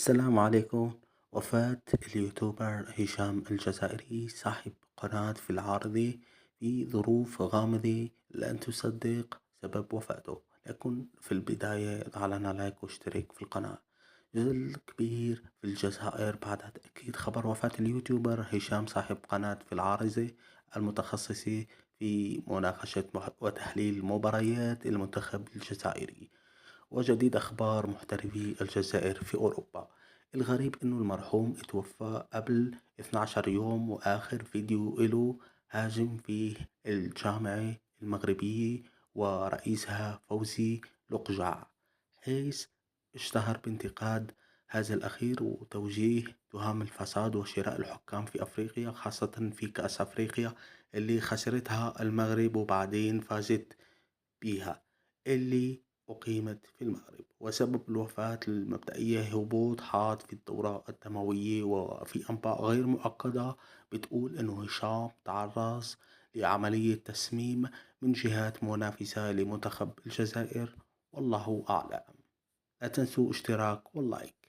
السلام عليكم. وفاة اليوتيوبر هشام الجزائري صاحب قناة في العارضة في ظروف غامضة لن تصدق سبب وفاته. لكن في البداية اضع لنا لايك واشترك في القناة. جدل كبير في الجزائر بعد تأكيد خبر وفاة اليوتيوبر هشام صاحب قناة في العارضة المتخصصة في مناقشة وتحليل مباريات المنتخب الجزائري وجديد أخبار محترفي الجزائر في أوروبا. الغريب إنه المرحوم اتوفى قبل 12 يوم، وآخر فيديو له هاجم فيه الجامعة المغربية ورئيسها فوزي لقجع، حيث اشتهر بانتقاد هذا الأخير وتوجيه تهم الفساد وشراء الحكام في أفريقيا، خاصة في كأس أفريقيا اللي خسرتها المغرب وبعدين فازت بيها، اللي أقيمت في المغرب. وسبب الوفاة المبدئية هبوط حاد في الدورة الدموية، وفي أنباء غير مؤكدة بتقول إنه هشام تعرض لعملية تسميم من جهات منافسة لمنتخب الجزائر، والله أعلم. لا تنسوا اشتراك واللايك.